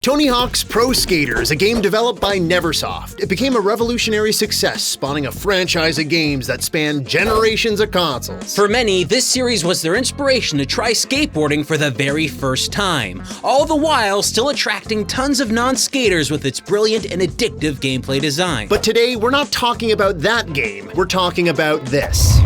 Tony Hawk's Pro Skater is a game developed by Neversoft. It became a revolutionary success, spawning a franchise of games that spanned generations of consoles. For many, this series was their inspiration to try skateboarding for the very first time, all the while still attracting tons of non-skaters with its brilliant and addictive gameplay design. But today, we're not talking about that game, we're talking about this.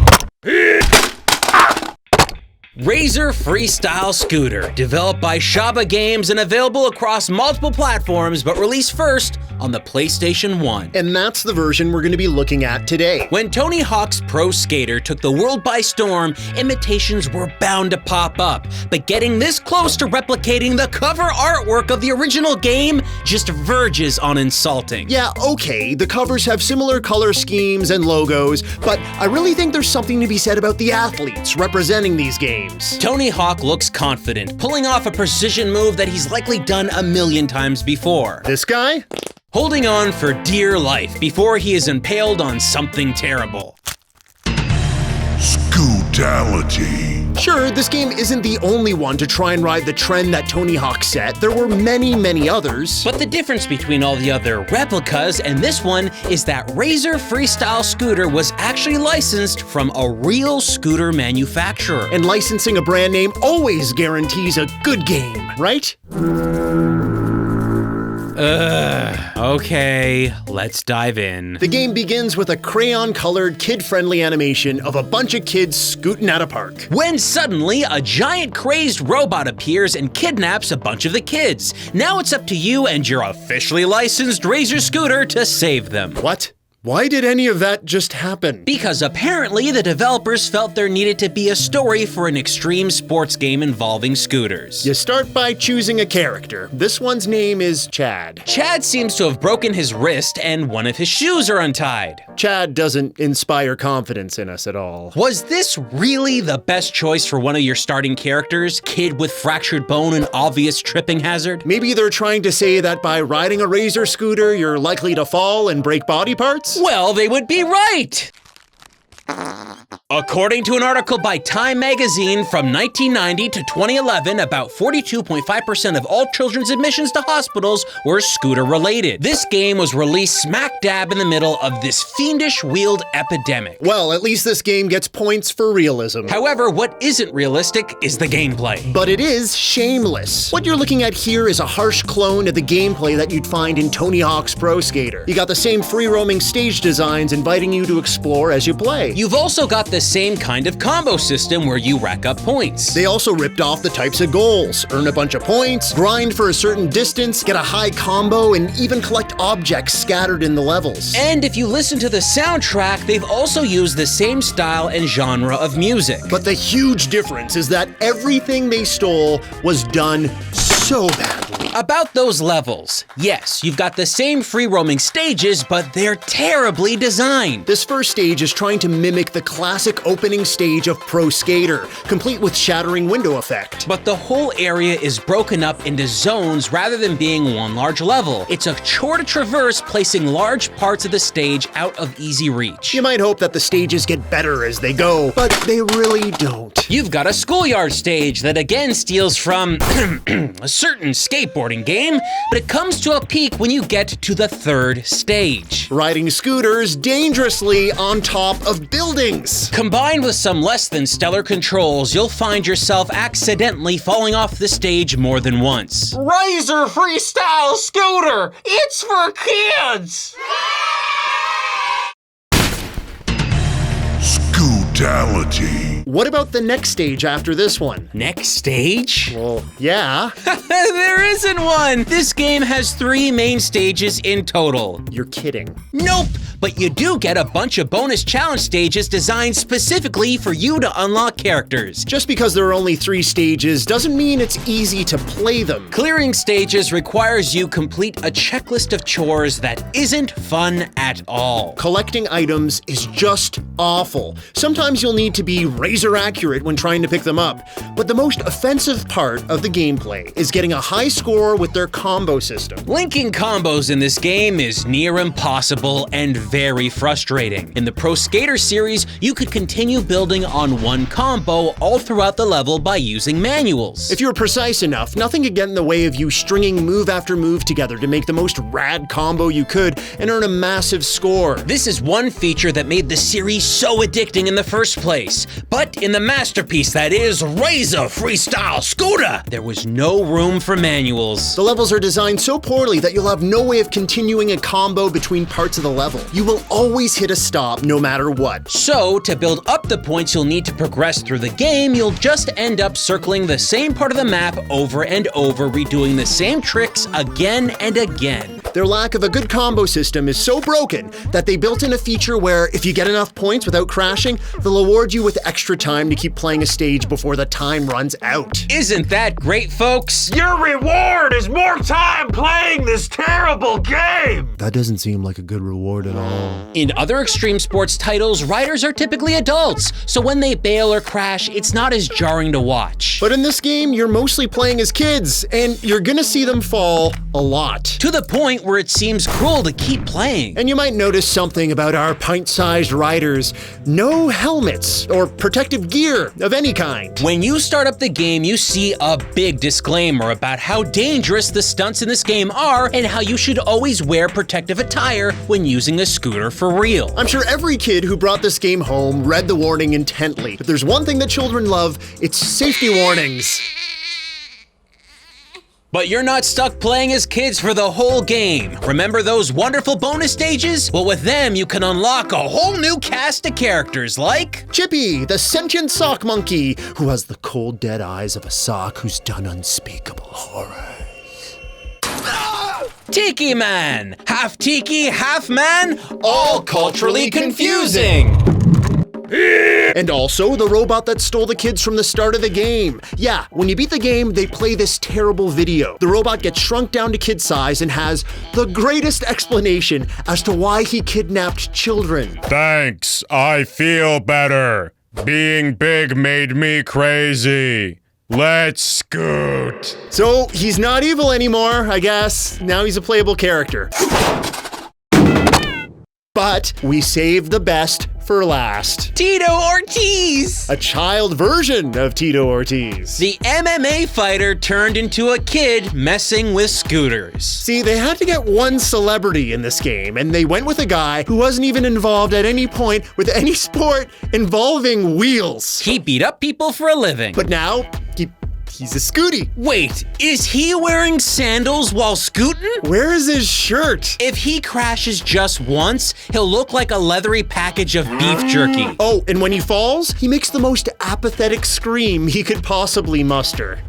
Rerez Freestyle Scooter, developed by Shaba Games and available across multiple platforms, but released first on the PlayStation 1. And that's the version we're going to be looking at today. When Tony Hawk's Pro Skater took the world by storm, imitations were bound to pop up, but getting this close to replicating the cover artwork of the original game just verges on insulting. Yeah, okay, the covers have similar color schemes and logos, but I really think there's something to be said about the athletes representing these games. Tony Hawk looks confident, pulling off a precision move that he's likely done a million times before. This guy? Holding on for dear life before he is impaled on something terrible. Scootality. Sure, this game isn't the only one to try and ride the trend that Tony Hawk set. There were many others. But the difference between all the other replicas and this one is that Rerez Freestyle Scooter was actually licensed from a real scooter manufacturer. And licensing a brand name always guarantees a good game, right? Okay, let's dive in. The game begins with a crayon-colored, kid-friendly animation of a bunch of kids scooting at a park. When suddenly, a giant crazed robot appears and kidnaps a bunch of the kids. Now it's up to you and your officially licensed Rerez scooter to save them. What? Why did any of that just happen? Because apparently the developers felt there needed to be a story for an extreme sports game involving scooters. You start by choosing a character. This one's name is Chad. Chad seems to have broken his wrist and one of his shoes are untied. Chad doesn't inspire confidence in us at all. Was this really the best choice for one of your starting characters? Kid with fractured bone and obvious tripping hazard? Maybe they're trying to say that by riding a Rerez scooter, you're likely to fall and break body parts? Well, they would be right! According to an article by Time magazine from 1990 to 2011, about 42.5% of all children's admissions to hospitals were scooter-related. This game was released smack dab in the middle of this fiendish wheeled epidemic. Well, at least this game gets points for realism. However, what isn't realistic is the gameplay. But it is shameless. What you're looking at here is a harsh clone of the gameplay that you'd find in Tony Hawk's Pro Skater. You got the same free-roaming stage designs inviting you to explore as you play. You've also got the same kind of combo system where you rack up points. They also ripped off the types of goals. Earn a bunch of points, grind for a certain distance, get a high combo, and even collect objects scattered in the levels. And if you listen to the soundtrack, they've also used the same style and genre of music. But the huge difference is that everything they stole was done so badly. About those levels, yes, you've got the same free-roaming stages, but they're terribly designed. This first stage is trying to mimic the classic opening stage of Pro Skater, complete with shattering window effect. But the whole area is broken up into zones rather than being one large level. It's a chore to traverse, placing large parts of the stage out of easy reach. You might hope that the stages get better as they go, but they really don't. You've got a schoolyard stage that again steals from a certain skateboarding game, but it comes to a peak when you get to the third stage. Riding scooters dangerously on top of buildings. Combined with some less than stellar controls, you'll find yourself accidentally falling off the stage more than once. Rerez Freestyle Scooter! It's for kids! Scootality. What about the next stage after this one? Next stage? Well, yeah. There isn't one! This game has 3 main stages in total. You're kidding. Nope! But you do get a bunch of bonus challenge stages designed specifically for you to unlock characters. Just because there are only 3 stages doesn't mean it's easy to play them. Clearing stages requires you complete a checklist of chores that isn't fun at all. Collecting items is just awful. Sometimes you'll need to be razor accurate when trying to pick them up, but the most offensive part of the gameplay is getting a high score with their combo system. Linking combos in this game is near impossible and very frustrating. In the Pro Skater series, you could continue building on one combo all throughout the level by using manuals. If you were precise enough, nothing could get in the way of you stringing move after move together to make the most rad combo you could and earn a massive score. This is one feature that made the series so addicting in the first place. But in the masterpiece that is Rerez Freestyle Scooter, there was no room for manuals. The levels are designed so poorly that you'll have no way of continuing a combo between parts of the level. You will always hit a stop no matter what. So, to build up the points you'll need to progress through the game, you'll just end up circling the same part of the map over and over, redoing the same tricks again and again. Their lack of a good combo system is so broken that they built in a feature where if you get enough points without crashing, they'll award you with extra time to keep playing a stage before the time runs out. Isn't that great, folks? Your reward is more time playing this terrible game! That doesn't seem like a good reward at all. In other extreme sports titles, riders are typically adults, so when they bail or crash, it's not as jarring to watch. But in this game, you're mostly playing as kids, and you're gonna see them fall a lot. To the point where it seems cruel to keep playing. And you might notice something about our pint-sized riders. No helmets or protective gear of any kind. When you start up the game, you see a big disclaimer about how dangerous the stunts in this game are and how you should always wear protective attire when using a scooter for real. I'm sure every kid who brought this game home read the warning intently. If there's one thing that children love, it's safety warnings. But you're not stuck playing as kids for the whole game. Remember those wonderful bonus stages? Well, with them, you can unlock a whole new cast of characters like Chippy, the sentient sock monkey, who has the cold, dead eyes of a sock who's done unspeakable horrors. Tiki Man, half tiki, half man, all culturally confusing. And also the robot that stole the kids from the start of the game. Yeah, when you beat the game, they play this terrible video. The robot gets shrunk down to kid size and has the greatest explanation as to why he kidnapped children. Thanks, I feel better. Being big made me crazy. Let's scoot. So he's not evil anymore, I guess. Now he's a playable character. But we saved the best for last. Tito Ortiz! A child version of Tito Ortiz. The MMA fighter turned into a kid messing with scooters. See, they had to get one celebrity in this game, and they went with a guy who wasn't even involved at any point with any sport involving wheels. He beat up people for a living. But now, he's a scooty. Wait, is he wearing sandals while scooting? Where is his shirt? If he crashes just once, he'll look like a leathery package of beef jerky. Oh, and when he falls, he makes the most apathetic scream he could possibly muster.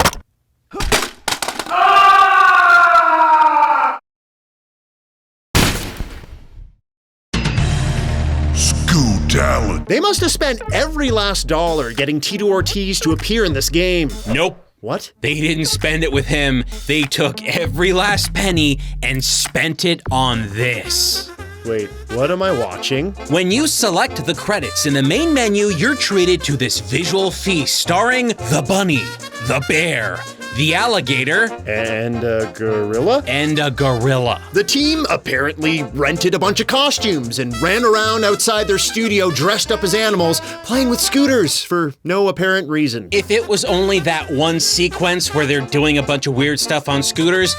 Scootality. They must have spent every last dollar getting Tito Ortiz to appear in this game. Nope. What? They didn't spend it with him. They took every last penny and spent it on this. Wait, what am I watching? When you select the credits in the main menu, you're treated to this visual feast starring the bunny, the bear, the alligator, And a gorilla? and a gorilla. The team apparently rented a bunch of costumes and ran around outside their studio dressed up as animals, playing with scooters for no apparent reason. If it was only that one sequence where they're doing a bunch of weird stuff on scooters,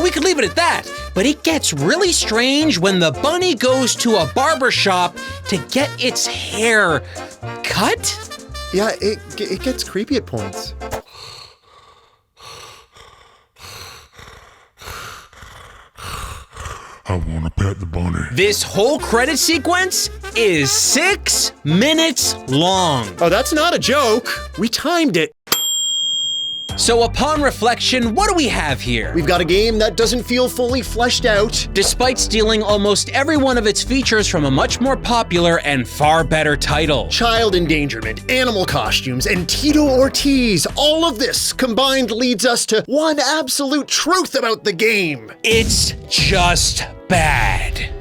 we could leave it at that. But it gets really strange when the bunny goes to a barber shop to get its hair cut? Yeah, it gets creepy at points. I want to pet the bunny. This whole credit sequence is 6 minutes long. Oh, that's not a joke. We timed it. So upon reflection, what do we have here? We've got a game that doesn't feel fully fleshed out. Despite stealing almost every one of its features from a much more popular and far better title. Child endangerment, animal costumes, and Tito Ortiz. All of this combined leads us to one absolute truth about the game. It's just bad.